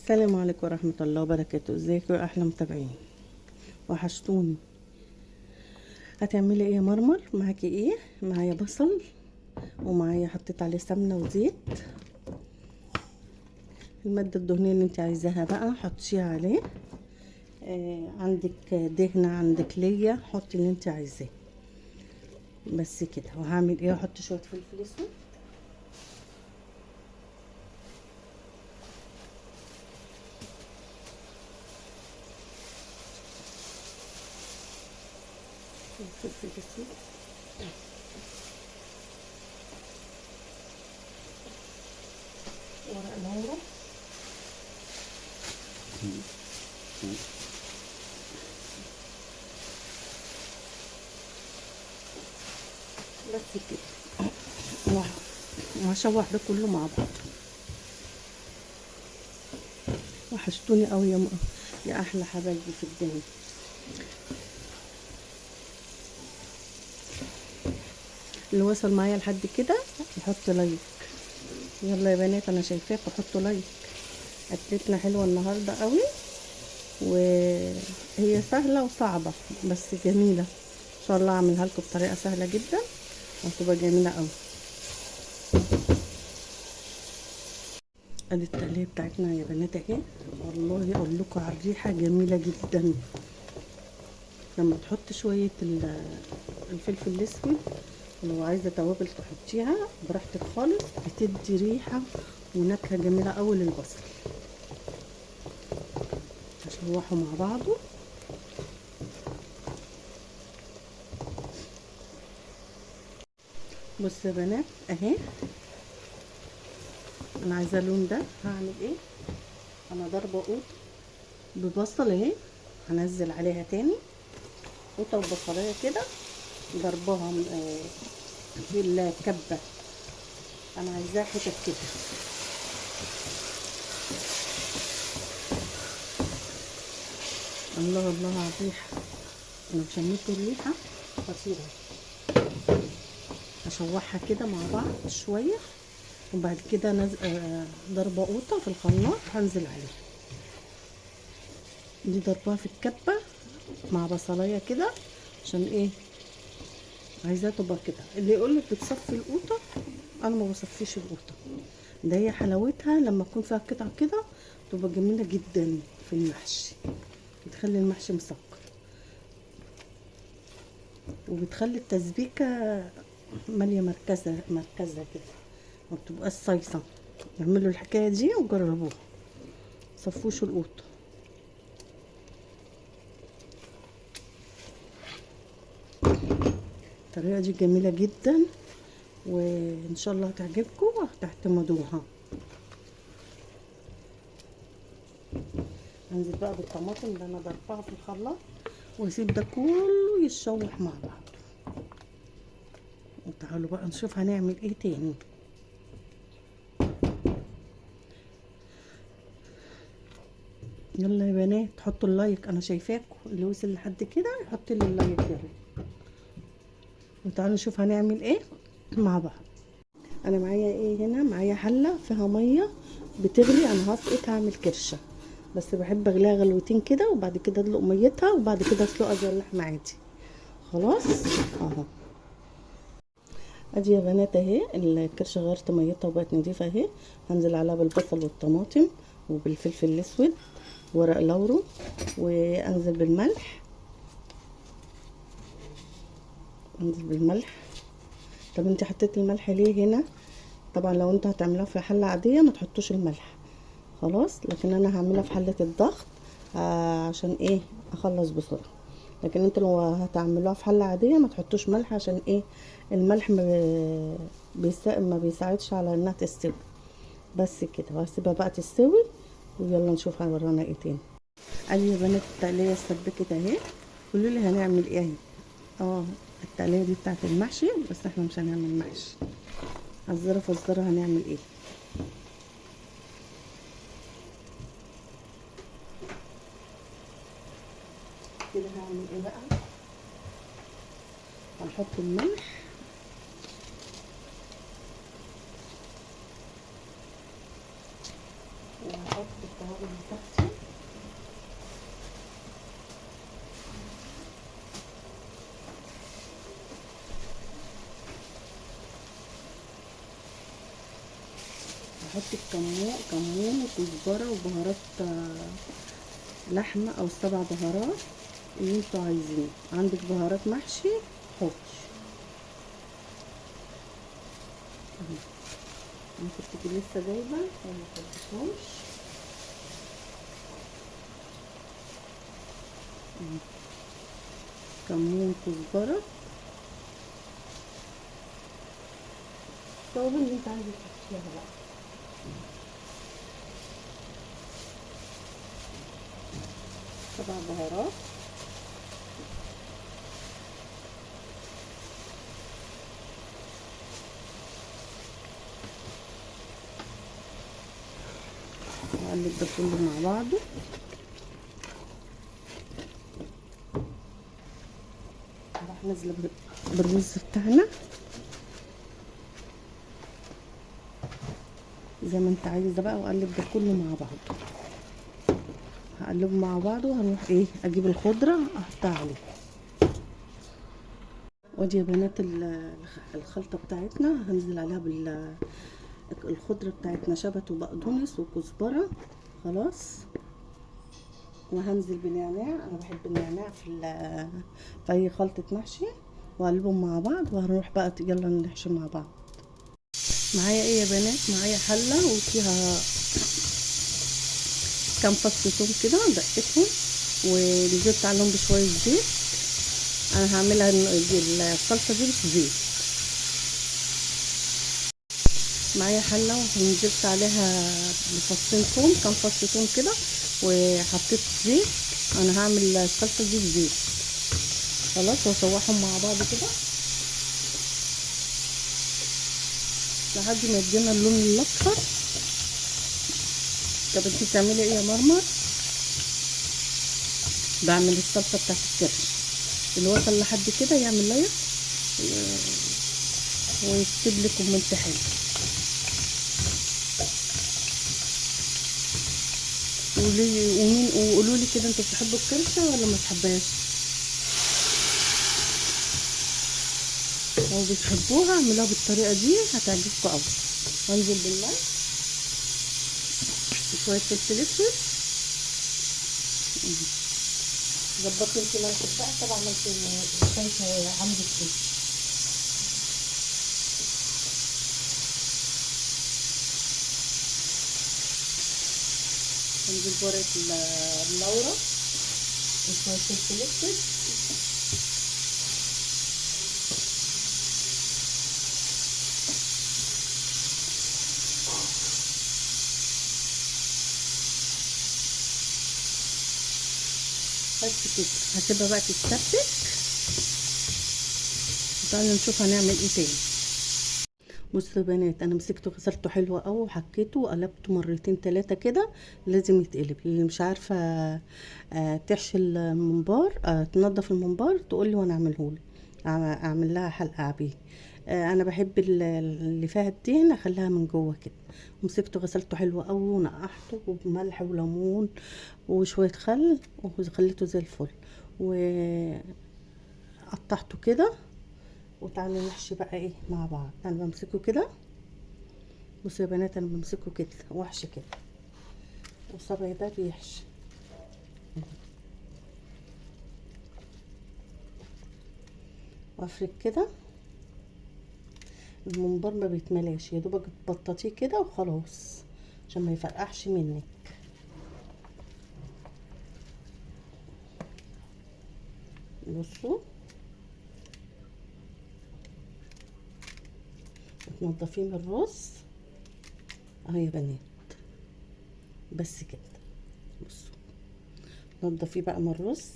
السلام عليكم ورحمة الله وبركاته. ازيكم يا احلى متابعين؟ وحشتوني. هتعملي ايه يا مرمر؟ معاكي ايه؟ معايا بصل، ومعايا حطيت عليه سمنة وزيت. المادة الدهنية اللي انت عايزاها بقى حطيها عليه. عندك دهنة، عندك ليا، حطي اللي انت عايزاه. بس كده. وهعمل ايه؟ احط شوية فلفل اسود، فلفل اسود، ورق لورا، بس كده. وهشوح ده كله مع بعض. وحشتوني قوي يا احلى حبايبي في الدنيا. اللي وصل معايا لحد كده يحط لايك. يلا يا بنات، انا شايفاكم، حطوا لايك. اكلتنا حلوه النهارده قوي، وهي سهله وصعبه بس جميله. ان شاء الله اعملها لكم بطريقه سهله جدا وهتبقى جميله قوي. ادي التقليه بتاعتنا يا بنات اهي. والله اقول لكم على الريحه جميله جدا. لما تحط شويه الفلفل الاسود، لو عايزه توابل تحطيها براحتك خالص، بتدي ريحه ونكهه جميله قوي للبصل. هشوحه مع بعضه. بصوا يا بنات اهي، انا عايزه اللون ده. هعمل ايه؟ انا ضربه قوط ببصل اهي، هنزل عليها تاني قوطه وبصلايه كده، ضربها في الكبه. انا عايزاها حتت كده. الله الله على الريحه. لو شميتوا الريحه خطيره. هشوحها كده مع بعض شويه، وبعد كده ضربه قوطه في الخلاط هنزل عليها. دي ضربها في الكبه مع بصلايه كده. عشان ايه؟ عايزاها تبقى كده. اللي يقولك بتصفي القوطه، انا ما بصفيش القوطه. ده هي حلاوتها لما تكون فيها قطع كده، تبقى جميله جدا في المحشي. بتخلي المحشي مسكر، وبتخلي التسبيكه ماليه مركزه مركزه كده، ما بتبقاش صيصه. اعملوا الحكايه دي وجربوها. صفوش القوطه. الطريقه دي جميله جدا، وان شاء الله هتعجبكم وهتعتمدوها. انزل بقى بالطماطم اللي انا ضربها في الخلاط، واسيب ده كله يتشوح مع بعض. وتعالوا بقى نشوف هنعمل ايه تاني. يلا يا بنات حطوا اللايك، انا شايفاكم. اللي وصل لحد كده يحط لي اللايك يلا. وتعالوا نشوف هنعمل ايه مع بعض. انا معايا ايه هنا؟ معايا حله فيها ميه بتغلي. انا هسقط هعمل كرشه، بس بحب اغليها غلوتين كده، وبعد كده ادلق ميتها، وبعد كده اسلقها زي اللحمه عادي. خلاص اهو. ادي يا بنات اهي الكرشه غيرت ميتها وبقت نضيفه اهي. هنزل عليها بالبصل والطماطم وبالفلفل الاسود، ورق لورو، وانزل بالملح. انزل بالملح. طب انت حطيت الملح ليه هنا؟ طبعا لو انتوا هتعملوها في حله عاديه ما تحطوش الملح خلاص، لكن انا هعملها في حله الضغط عشان ايه؟ اخلص بسرعه. لكن انتوا لو هتعملوها في حله عاديه ما تحطوش ملح. عشان ايه؟ الملح ما بيساعدش على انها تستوي. بس كده. وهسيبها بقى تستوي، ويلا نشوف ورانا ايه تاني. ادي يا بنات التقليه اتسبكت اهي. قولوا لي هنعمل ايه اهي. التقليه دي بتاعت المحشي، بس احنا مش هنعمل محشي. عذرة فزرة هنعمل ايه. كده هعمل ايه بقى؟ هنحط الملح، وهحط احط التوابل بتاعتي. احط كمون وكزبره وبهارات لحمه او 7 بهارات اللي انتوا عايزينه. عندك بهارات محشي حطي. ممكن تبقي لسه جايبه وما حطيتهمش. كمون كزبره التوابل اللي انت عايزه تحطيها بقى. سبع بهارات واقلب ده كله مع بعضه. راح نازله بالرز بتاعنا زي ما انت عايزه بقى، واقلب ده كله مع بعضه. هقلبه مع بعضه وهروح ايه اجيب الخضره احطها عليه. ودي يا بنات الخلطه بتاعتنا هنزل عليها بالخضره بتاعتنا، شبت وبقدونس وكزبره. خلاص. وهنزل بنعناع، انا بحب النعناع في اي خلطه محشي. واقلبهم مع بعض وهنروح بقى يلا نحشي مع بعض. معايا ايه يا بنات؟ معايا حله وفيها كام فص ثوم كده دقتهم ونزلت عليهم بشويه زيت. انا هعملها الصلصه دي بالزيت. معايا حله ونزلت عليها بفصين ثوم، كام فص ثوم كده، وحطيت زيت. انا هعمل الصلصه دي بزيت. خلاص. واشوحهم مع بعض كده لحد ما يدينا اللون الاصفر. طب انتي بتعملي ايه يا مرمر؟ بعمل الصلصه بتاعت الكرش. اللي وصل لحد كده يعمل لايك ويكتب لي كومنت حلو. وقولوا لي كده انتوا بتحبوا الكرشه ولا ما بتحبهاش؟ لو بتحبوها اعملوها بالطريقه دي هتعجبكم قوي. وانزل بالملح وشويه فلفل اسود. ظبطي انتي ملح بقى، طبعا ما انتي شايفه عندك ايه. هنجيب ورقه اللورا وشويه فلفل اسود بس كده. هسيبها بقى تتسبك وتعالوا نشوف هنعمل ايه تاني. بصوا يا بنات، انا مسكته غسلته حلو قوي وحكيته وقلبته مرتين 3 كده. لازم يتقلب. اللي مش عارفه تحشي الممبار، تنضف الممبار تقول لي وانا اعملهولك. اعمل لها حلقه عبيه. انا بحب اللي فيها الدهن اخليها من جوه كده. ومسكته غسلته حلو قوي ونقعته بملح وليمون وشويه خل وخليته زي الفل. وقطعته كده. وتعالوا نحشي بقى ايه مع بعض. انا بمسكه كده. بصوا يا بنات، انا بمسكه كده واحشي كده، وصبعي ده بيحشي. وافرك كده. الممبار ما بيتملاش، يا دوبك تبططيه كده وخلاص عشان ما يفرقعش منك. بصوا. وتنضفيه من الرز اهو يا بنات. بس كده. بصوا. نضفيه بقى من الرز.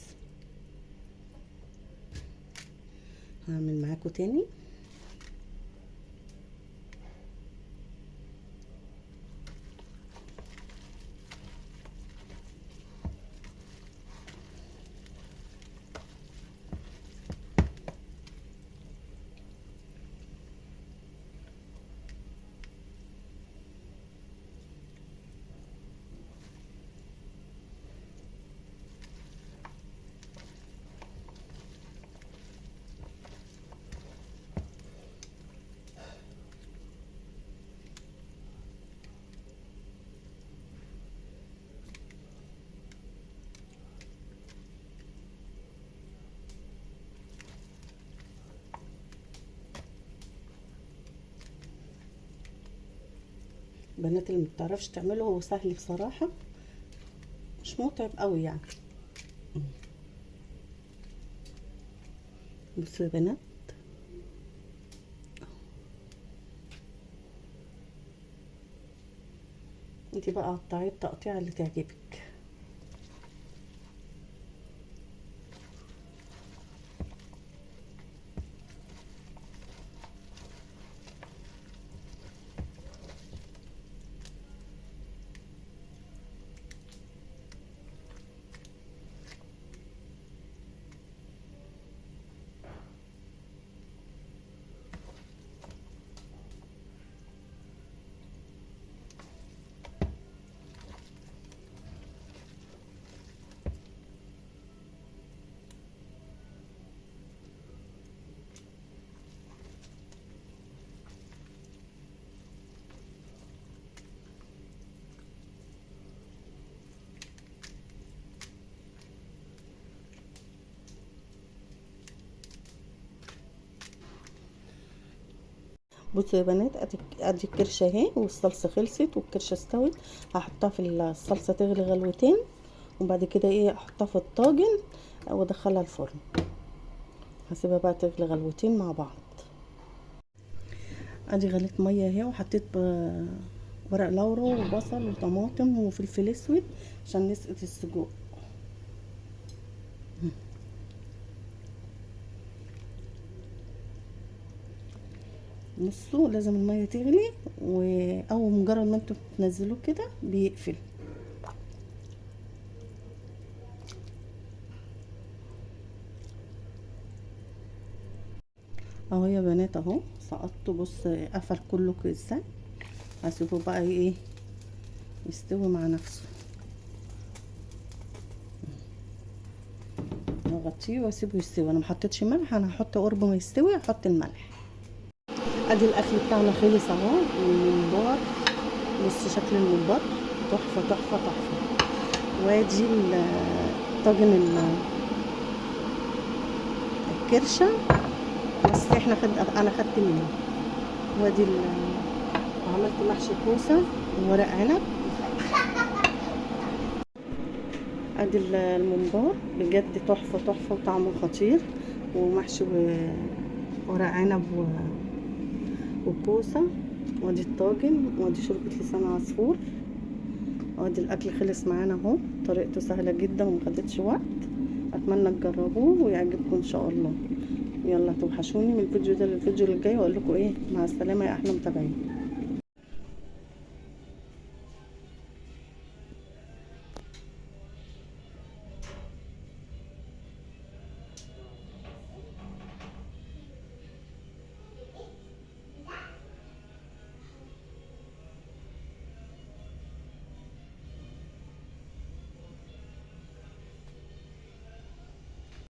هعمل معاكم تاني. البنات اللي مبتعرفش تعمله هو سهل بصراحة، مش متعب قوي يعني. بصوا يا بنات، انتي بقى قطعيه التقطيعه اللي تعجبك. بصوا يا بنات، ادي الكرشه اهي، والصلصه خلصت والكرشه استوت. هحطها في الصلصه تغلي غلوتين، وبعد كده ايه احطها في الطاجن وادخلها الفرن. هسيبها بقى تغلي غلوتين مع بعض. ادي غليت ميه اهي، وحطيت ورق لورا وبصل وطماطم وفلفل اسود عشان نسقط السجق. بصوا لازم الميه تغلي، واول مجرد ما انتوا تنزلوه كده بيقفل. اهو يا بنات اهو سقطته، بص قفل كله ازاي. هسيبه بقى ايه يستوي مع نفسه. اغطيه واسيبه يستوي. انا محطتش ملح، انا هحط قرب ما يستوي احط الملح. ادي الاكل بتاعنا خلص اهو، والممبار بص شكل الممبار تحفه تحفه تحفه. وادي طاجن الكرشه، بس انا خدت منه. وادي عملت محشي كوسه وورق عنب. ادي الممبار بجد تحفه تحفه وطعمه خطير، ومحشي ورق عنب وكوسه. وادي الطاجن، وادي شوربه لسان عصفور. وادي الاكل خلص معانا اهو، طريقته سهله جدا ومخدتش وقت. اتمنى تجربوه ويعجبكم ان شاء الله. يلا توحشوني من الفيديو ده للفيديو اللي جاي، واقول لكم ايه مع السلامه يا احلى متابعين.